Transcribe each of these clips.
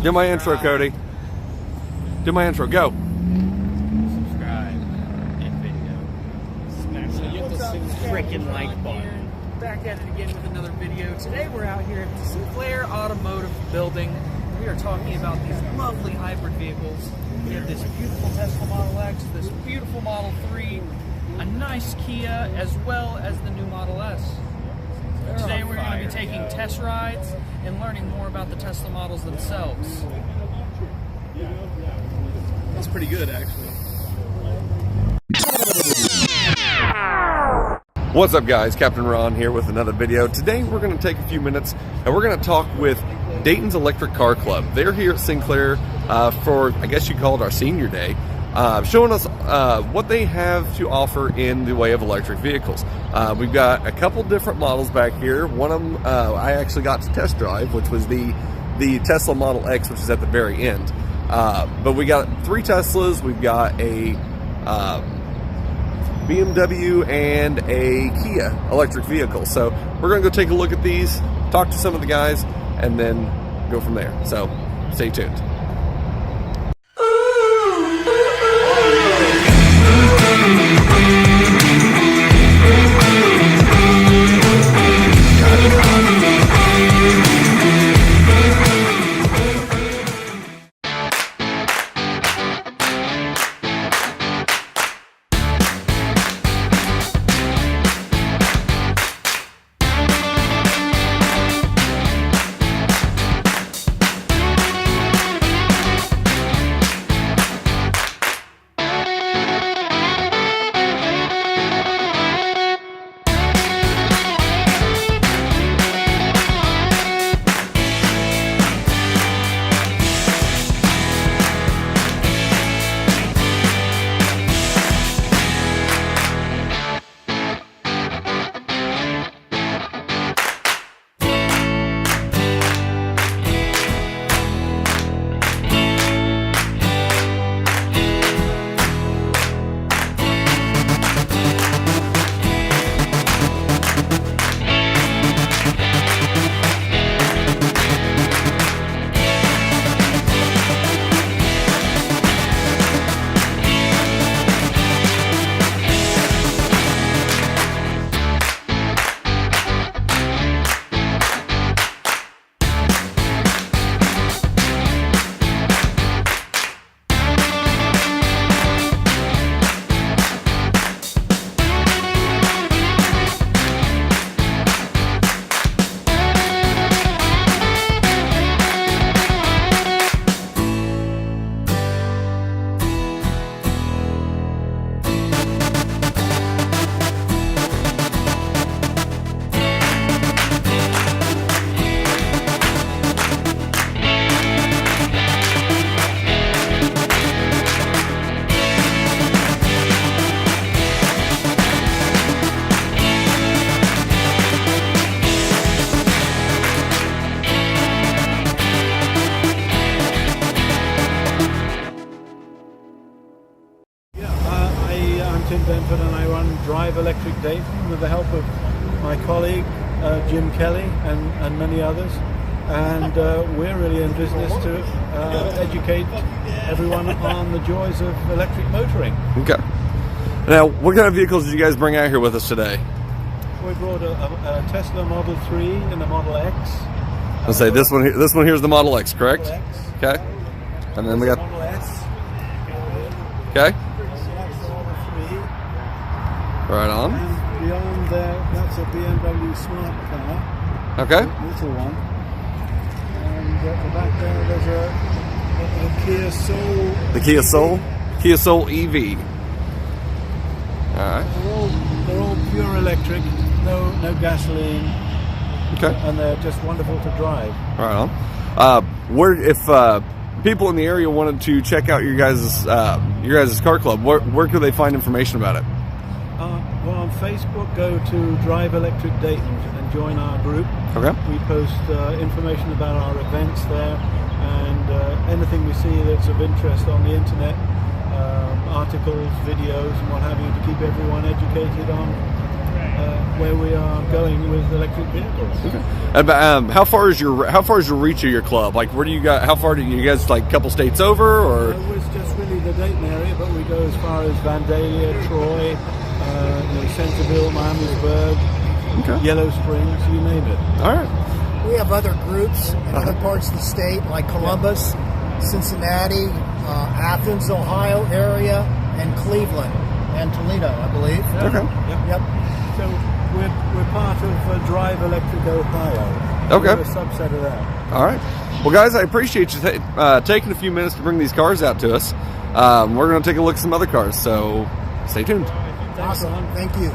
Do my intro, Cody. Do my intro. Go. Subscribe and video. Smash the freaking like button. Back at it again with another video. Today we're out here at the Sinclair Automotive building. We are talking about these lovely hybrid vehicles. We have this beautiful Tesla Model X, this beautiful Model 3, a nice Kia, as well as the new Model S. Today we're going to be taking test rides and learning more about the Tesla models themselves. That's pretty good, actually. What's up, guys? Captain Ron here with another video. Today we're going to take a few minutes and we're going to talk with Dayton's Electric Car Club. They're here at Sinclair for, I guess you call it, our senior day, showing us what they have to offer in the way of electric vehicles. We've got a couple different models back here. One of them I actually got to test drive, which was the Tesla Model X, which is at the very end. But we got 3 Teslas. We've got a BMW and a Kia electric vehicle. So we're going to go take a look at these, talk to some of the guys, and then go from there. So stay tuned. And I run Drive Electric Dayton with the help of my colleague Jim Kelly and many others, and we're really in business to educate everyone on the joys of electric motoring. Okay. Now, what kind of vehicles did you guys bring out here with us today? We brought a Tesla Model 3 and a Model X. Let's say this one here is the Model X, correct? Model X. Okay. And then we got Model S. Okay. Right on. And beyond there, that's a BMW smart car. Okay. Little one. And at the back there, there's a Kia Soul. The Kia Soul? Kia Soul EV. Alright. They're all pure electric, no gasoline. Okay. And they're just wonderful to drive. Right on. If people in the area wanted to check out your guys' car club, where could they find information about it? Well, on Facebook, go to Drive Electric Dayton and join our group. Okay. We post information about our events there, and anything we see that's of interest on the internet, articles, videos, and what have you, to keep everyone educated on where we are going with electric vehicles. Okay. How far is your reach of your club? Like, where do you got? How far do you guys, like, a couple states over, or? It was just really the Dayton area, but we go as far as Vandalia, Troy, Centerville, Miamisburg, Yellow Springs, you name it. All right. We have other groups in other parts of the state, like Columbus, Cincinnati, Athens, Ohio area, and Cleveland, and Toledo, I believe. Okay. Yep. So we're part of Drive Electric Ohio. Okay. We're a subset of that. All right. Well, guys, I appreciate you taking a few minutes to bring these cars out to us. We're going to take a look at some other cars, so stay tuned. Awesome. Thank you.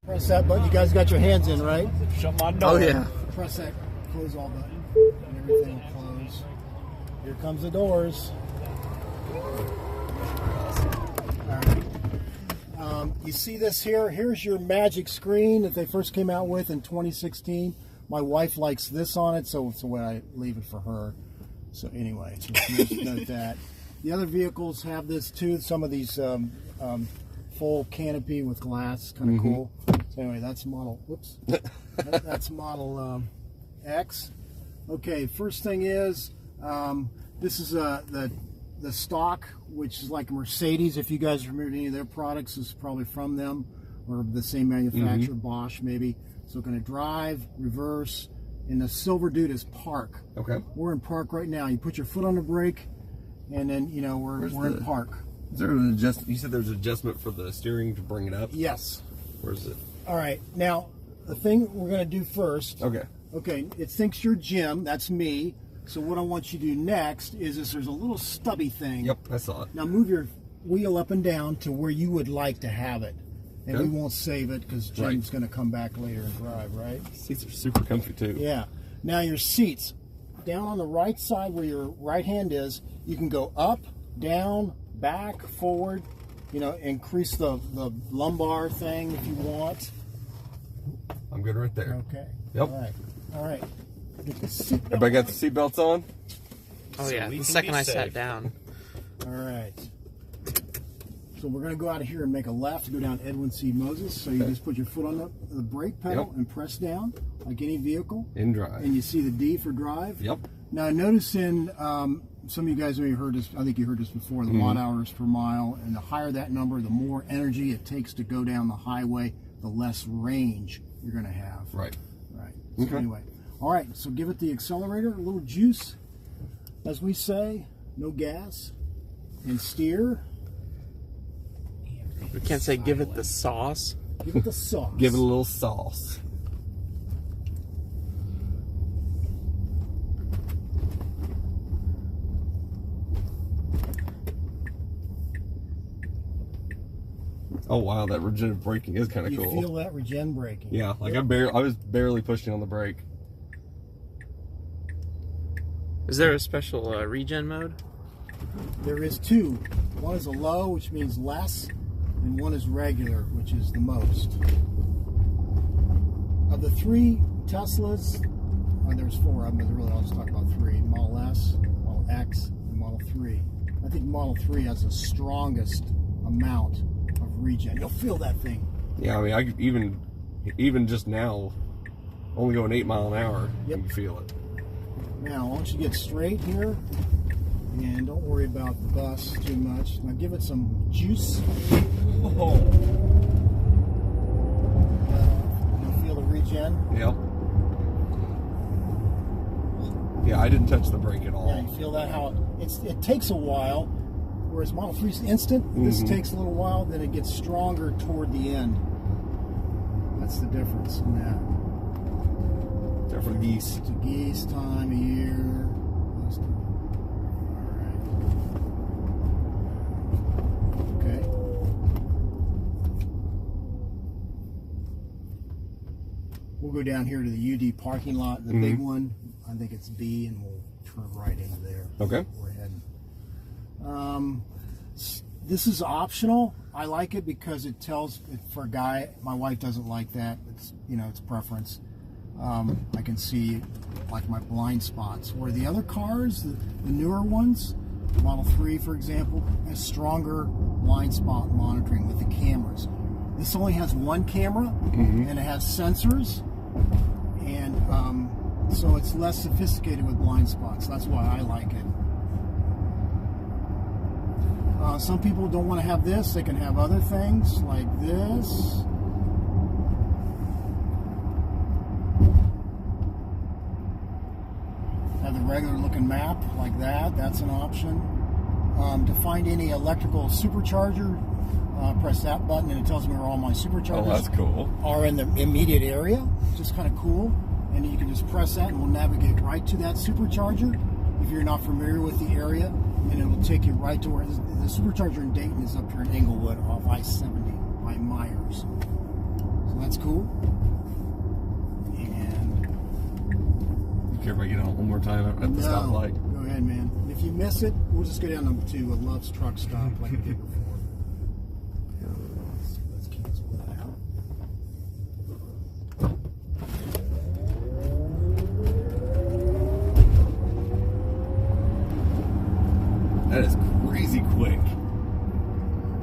Press that button. You guys got your hands in, right? Shut my door. Oh, yeah. Press that close all button, and everything will close. Here comes the doors. All right. You see this here? Here's your magic screen that they first came out with in 2016. My wife likes this on it, so it's the way I leave it for her. So anyway, just note that. The other vehicles have this too. Some of these full canopy with glass, kind of cool. So anyway, that's model. Whoops. That's model X. Okay, first thing is this is the stock, which is like a Mercedes. If you guys remember any of their products, is probably from them or the same manufacturer, Bosch maybe. So going to drive, reverse, and the silver dude is park. Okay. We're in park right now. You put your foot on the brake, and then we're in park. Is there an adjustment? You said there's an adjustment for the steering to bring it up? Yes. Where's it? All right. Now, the thing we're going to do first. Okay. Okay. It thinks you're Jim. That's me. So what I want you to do next is there's a little stubby thing. Yep, I saw it. Now move your wheel up and down to where you would like to have it. And Okay. we won't save it because Jim's going to come back later and drive, right? Seats are super comfy too. Yeah. Now your seats, down on the right side where your right hand is, you can go up, down, back, forward, increase the lumbar thing if you want. I'm good right there. Okay. Yep. All right. Get the seat belt. Everybody got the seatbelts on? Oh yeah, we the can second be I sat safe. down. All right. So we're going to go out of here and make a left to go down Edwin C. Moses. So you just put your foot on the brake pedal and press down like any vehicle. In drive. And you see the D for drive. Yep. Now notice in some of you guys may have heard this. I think you heard this before. The watt hours per mile, and the higher that number, the more energy it takes to go down the highway, the less range you're going to have. Right. Right. So anyway, all right. So give it the accelerator, a little juice, as we say. No gas, and steer. We can't say give it the sauce. Give it the sauce. Give it a little sauce. Oh wow, that regenerative braking is kind of cool. You feel that regen braking? Yeah, like I was barely pushing on the brake. Is there a special regen mode? There is two. One is a low, which means less, and one is regular, which is the most. Of the three Teslas, there's four of them, but really I'll just talk about three. Model S, Model X, and Model 3. I think Model 3 has the strongest amount of regen. You'll feel that thing. Yeah, I mean, even just now, only going 8 miles an hour, you can feel it. Now, why don't you get straight here, and don't worry about the bus too much. Now give it some juice. Oh. You feel the regen? Yep. Yeah, I didn't touch the brake at all. Yeah, you feel that how it takes a while, whereas Model 3 is instant. This takes a little while, then it gets stronger toward the end. That's the difference in that. Different geese. It's a geese time of year. All right. Okay. We'll go down here to the UD parking lot, the big one. I think it's B, and we'll turn right into there. Okay. We're heading. This is optional. I like it because it tells, for a guy, my wife doesn't like that. It's, it's preference. I can see like my blind spots. Where the other cars, the newer ones, Model 3 for example, has stronger blind spot monitoring with the cameras. This only has one camera, and it has sensors, and so it's less sophisticated with blind spots. That's why I like it. Some people don't want to have this. They can have other things like this. Have the regular looking map like that. That's an option. To find any electrical supercharger, press that button and it tells me where all my superchargers that's cool. are in the immediate area. Just kind of cool. And you can just press that and we'll navigate right to that supercharger if you're not familiar with the area, and it will take you right to where the supercharger in Dayton is up here in Englewood off I-70 by Myers. So that's cool. And Care if I get on one more time at the stoplight? Go ahead, man. And if you miss it, we'll just go down to Love's truck stop like we did before. Let's cancel that out. That is crazy quick.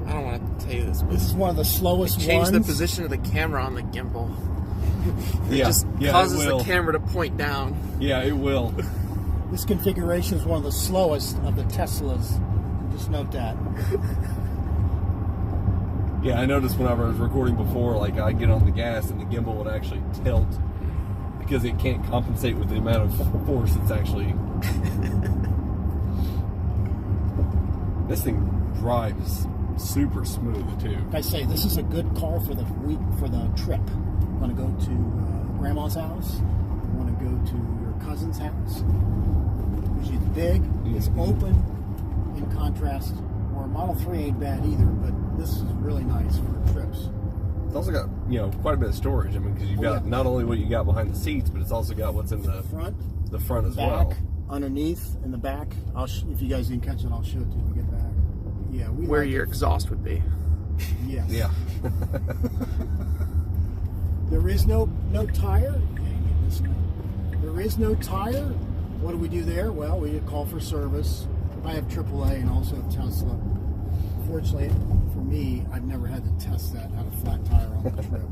I don't want to tell you this, but This is one of the slowest change ones. the position of the camera on the gimbal. It Yeah, just yeah, causes it the will. camera to point down. Yeah, it will. This configuration is one of the slowest of the Teslas. Just note that. Yeah, I noticed when I was recording before, like I get on the gas and the gimbal would actually tilt because it can't compensate with the amount of force it's actually. This thing drives super smooth too. Like I say, this is a good car for the week, for the trip. Want to go to grandma's house? Want to go to your cousin's house? Because it's big, it's open. In contrast, or Model 3 ain't bad either, but this is really nice for trips. It's also got, quite a bit of storage. I mean, because you've got not only what you got behind the seats, but it's also got what's in the front as back, well. Underneath, in the back. If you guys didn't catch it, I'll show it to you when we get back. Yeah, Where your exhaust would be. Yes. Yeah. There is no tire. There is no tire. What do we do there? Well, we call for service. I have AAA and also have Tesla. Fortunately for me, I've never had to test that, had a flat tire on the trip.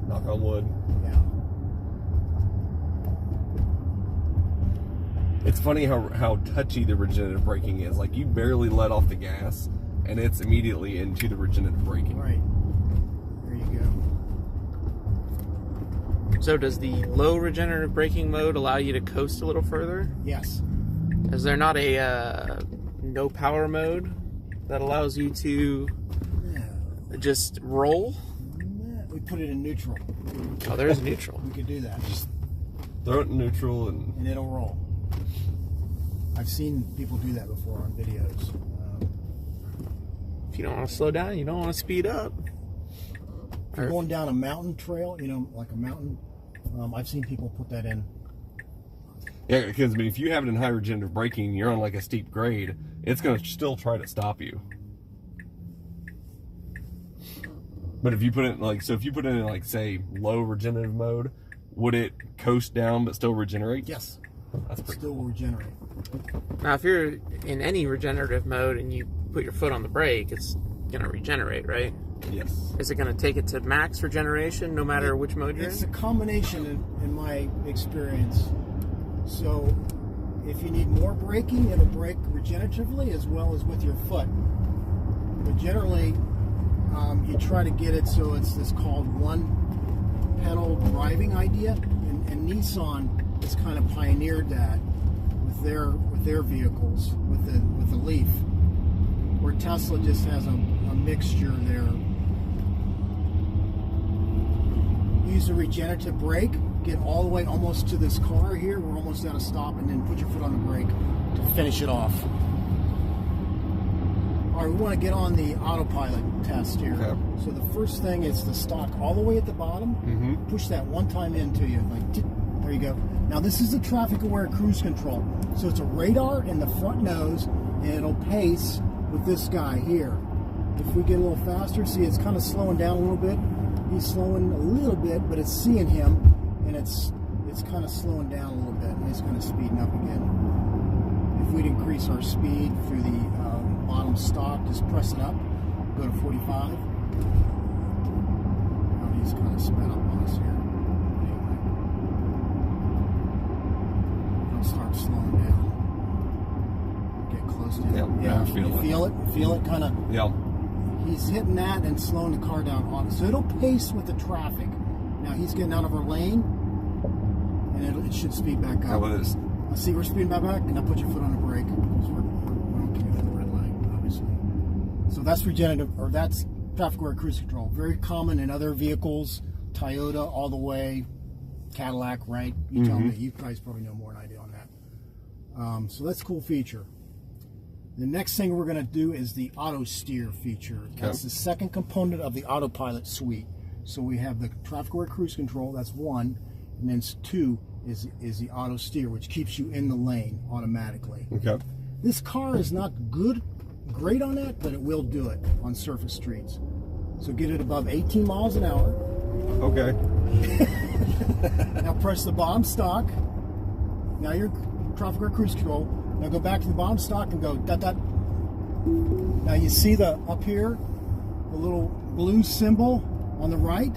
Knock on wood. Yeah. It's funny how touchy the regenerative braking is. Like, you barely let off the gas, and it's immediately into the regenerative braking. Right. There you go. So does the low regenerative braking mode allow you to coast a little further? Yes. Is there not a no power mode that allows you to just roll? We put it in neutral. Oh, there is neutral. We could do that. Just Throw it in neutral and it'll roll. I've seen people do that before on videos. If you don't want to slow down, you don't want to speed up. If you're going down a mountain trail, like a mountain, I've seen people put that in. yeah, because if you have it in high regenerative braking, you're on like a steep grade, it's going to still try to stop you. But if you put it if you put it in like say low regenerative mode, would it coast down but still regenerate? Yes. That's pretty Still cool. regenerate. Now, if you're in any regenerative mode and you put your foot on the brake, it's going to regenerate, right? Yes. Is it going to take it to max regeneration no matter which mode you're It's a in? combination in my experience. So if you need more braking, it'll brake regeneratively as well as with your foot. But generally, you try to get it so it's this called one pedal driving idea, and Nissan has kind of pioneered that with their vehicles with the Leaf, where Tesla just has a mixture there. Use a regenerative brake, get all the way almost to this car here, we're almost at a stop, and then put your foot on the brake to finish it off. All right, we want to get on the autopilot test here. Okay. So the first thing is the stalk all the way at the bottom. Mm-hmm. Push that one time into you, like there you go. Now this is the traffic-aware cruise control. So it's a radar in the front nose, and it'll pace with this guy here. If we get a little faster, see it's kind of slowing down a little bit. He's slowing a little bit, but it's seeing him, and it's kind of slowing down a little bit, and it's kind of speeding up again. If we'd increase our speed through the bottom stalk, just press it up, go to 45. Now he's kind of sped up on us here. Anyway. He'll start slowing down. Get close to him. Yeah, I you feel it. feel it kind of. Yeah. He's hitting that and slowing the car down on it. So it'll pace with the traffic. Now he's getting out of our lane, and it should speed back up. How about this? I see we're speeding back, and now put your foot on the brake. We're okay with the red light, obviously. So that's regenerative, or that's traffic-aware cruise control. Very common in other vehicles, Toyota all the way, Cadillac, right? You tell me. You guys probably know more than I do on that. So that's a cool feature. The next thing we're going to do is the auto steer feature. That's the second component of the autopilot suite. So we have the traffic-aware cruise control, that's one, and then two is the auto steer, which keeps you in the lane automatically. Okay. This car is not great on that, but it will do it on surface streets. So get it above 18 miles an hour. Okay. Now press the bottom stock. Now you're traffic-aware cruise control. Now go back to the bottom stock and go dot dot. Now you see up here, the little blue symbol on the right?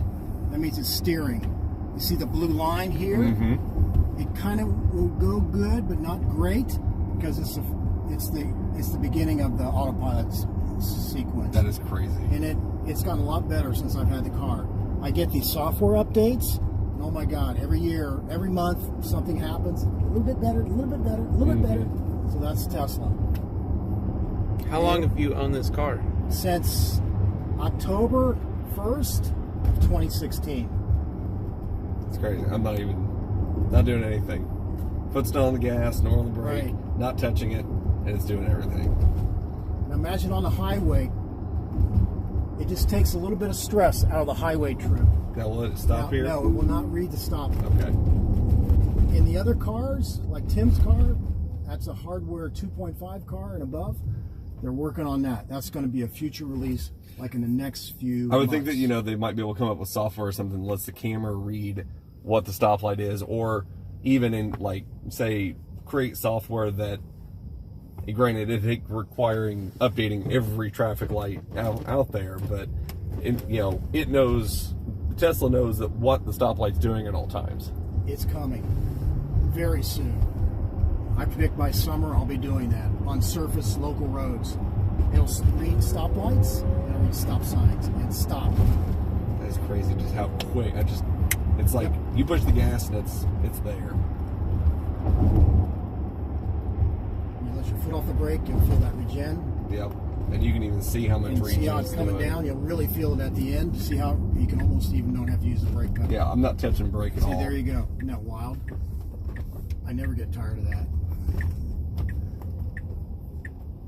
That means it's steering. You see the blue line here? It kind of will go good, but not great, because it's the beginning of the autopilot sequence. That is crazy. And it's gotten a lot better since I've had the car. I get these software updates, and oh my God, every year, every month, something happens. A little bit better, a little bit better, a little bit better. So that's Tesla. How long have you owned this car? Since October 1st of 2016. It's crazy. I'm not doing anything. Foot's not on the gas, nor on the brake, Right. not touching it, and it's doing everything. Now imagine on the highway, it just takes a little bit of stress out of the highway trip. Now will it stop here? No, it will not read the stop. Okay. In the other cars, like Tim's car, that's a hardware 2.5 car and above. They're working on that. That's going to be a future release, like in the next few I would months. think that, they might be able to come up with software or something that lets the camera read what the stoplight is, or even in, like, say, create software that, granted, it requiring updating every traffic light out there, but, it knows, Tesla knows that what the stoplight's doing at all times. It's coming very soon. I predict by summer I'll be doing that on surface local roads. It'll read stoplights, it'll read stop signs, and stop. That's crazy just how quick. It's like you push the gas and it's there. You let your foot off the brake, you'll feel that regen. Yep. And you can even see how much And regen see how it's it's coming doing. down. You'll really feel it at the end. See how you can almost even don't have to use the brake pedal. Yeah, I'm not touching brake at See, all. there you go. Isn't that wild? I never get tired of that.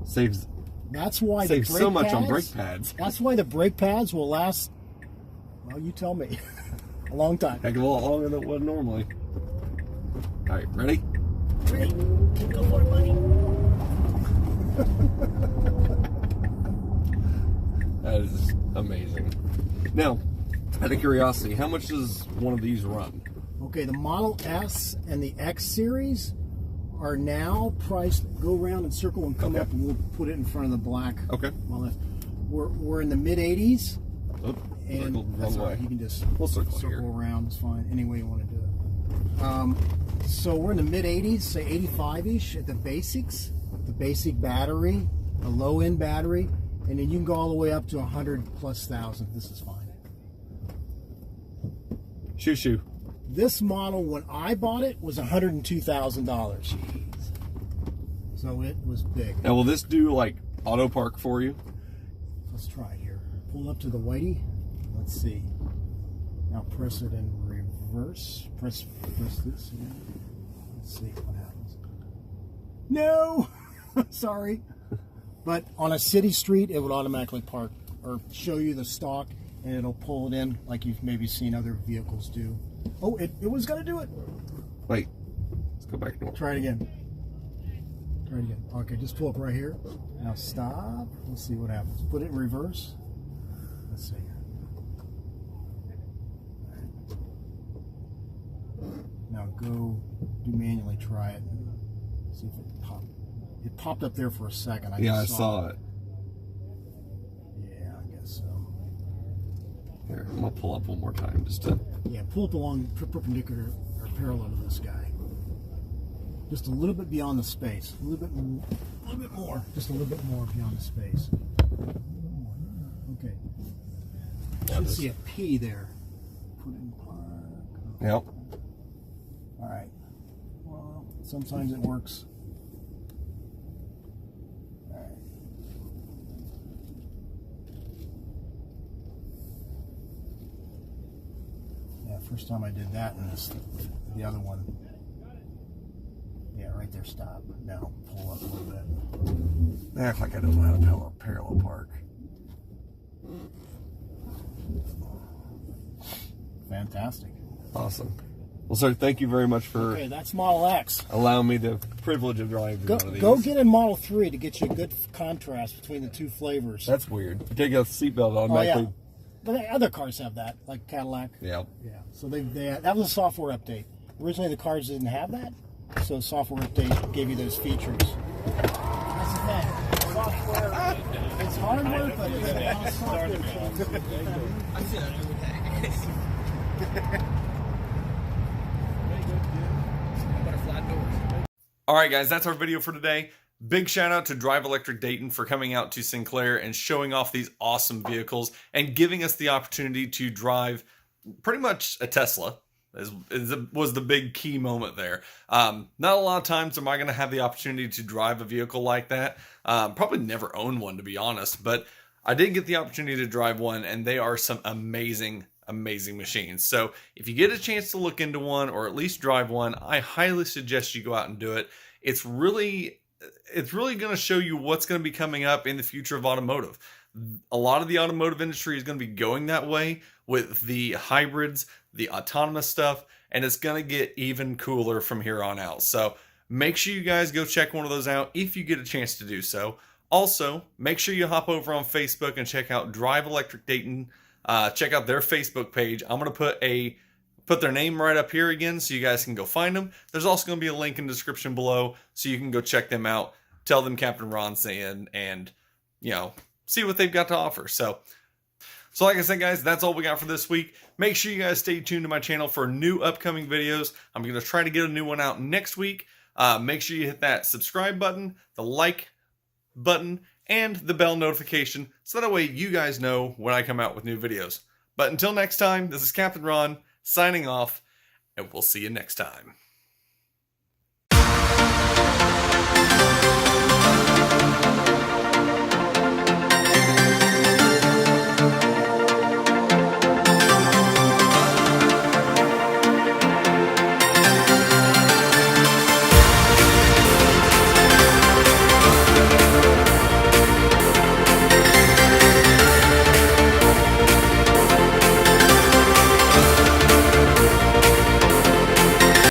Saves That's why saves the brake so much on pads- brake pads. That's why the brake pads will last, well, you tell me, a long time. Heck of a lot longer than it would normally. All right, ready? Ready? Go for it, buddy. That is amazing. Now, out of curiosity, how much does one of these run? Okay, the Model S and the X series are now priced. Go around and circle and come Okay. up, and we'll put it in front of the black. Okay. Model S. We're in the mid 80s, Oh, and circled the that's wrong all right. way. You can just We'll circle circle here. around. It's fine. Any way you want to do it. So we're in the mid 80s, say 85-ish at the basics, the basic battery, the low end battery, and then you can go all the way up to 100,000+. This is fine. Shoo. This model, when I bought it, was $102,000. So it was big. Now, will this do like auto park for you? Let's try it here. Pull up to the whitey. Let's see. Now press it in reverse. Press this. Let's see what happens. No! Sorry. But on a city street, it would automatically park or show you the stock, and it'll pull it in like you've maybe seen other vehicles do. Oh, it was going to do it. Wait, let's go back north. Try it again. Okay, just pull up right here. Now stop. Let's see what happens. Put it in reverse. Let's see. Now go do manually. Try it. See if it popped. It popped up there for a second. Yeah, I just saw it. Yeah, I guess so. Here, I'm gonna pull up one more time just to. Yeah, pull up along perpendicular or parallel to this guy. Just a little bit beyond the space. A little bit more. Just a little bit more beyond the space. Okay. Should see a P there. Put in park. Yep. All right. Well, sometimes it works. All right. Yeah, first time I did that, and the other one. Yeah, right there, stop. Now pull up a little bit. They act like I don't know how to parallel park. Fantastic. Awesome. Well, sir, thank you very much for Okay, that's Model X. allowing me the privilege of driving one of these. Go get in Model 3 to get you a good contrast between the two flavors. That's weird. You take a seatbelt automatically. But other cars have that, like Cadillac. Yeah. Yeah. So that was a software update. Originally, the cars didn't have that, so software update gave you those features. That's the thing. Software, it's hardware, but it's a lot of software. I see that every day. Butterfly doors. All right, guys, that's our video for today. Big shout out to Drive Electric Dayton for coming out to Sinclair and showing off these awesome vehicles and giving us the opportunity to drive pretty much a Tesla. Was the big key moment there. Not a lot of times am I going to have the opportunity to drive a vehicle like that. Probably never own one, to be honest, but I did get the opportunity to drive one, and they are some amazing machines. So if you get a chance to look into one or at least drive one, I highly suggest you go out and do it. It's really going to show you what's going to be coming up in the future of automotive. A lot of the automotive industry is going to be going that way with the hybrids, the autonomous stuff, and it's going to get even cooler from here on out. So make sure you guys go check one of those out if you get a chance to do so. Also, make sure you hop over on Facebook and check out Drive Electric Dayton. Check out their Facebook page. I'm going to put their name right up here again so you guys can go find them. There's also going to be a link in the description below so you can go check them out. Tell them Captain Ron's saying, and see what they've got to offer. So like I said, guys, that's all we got for this week. Make sure you guys stay tuned to my channel for new upcoming videos. I'm going to try to get a new one out next week. Make sure you hit that subscribe button, the like button, and the bell notification so that way you guys know when I come out with new videos. But until next time, this is Captain Ron signing off, and we'll see you next time.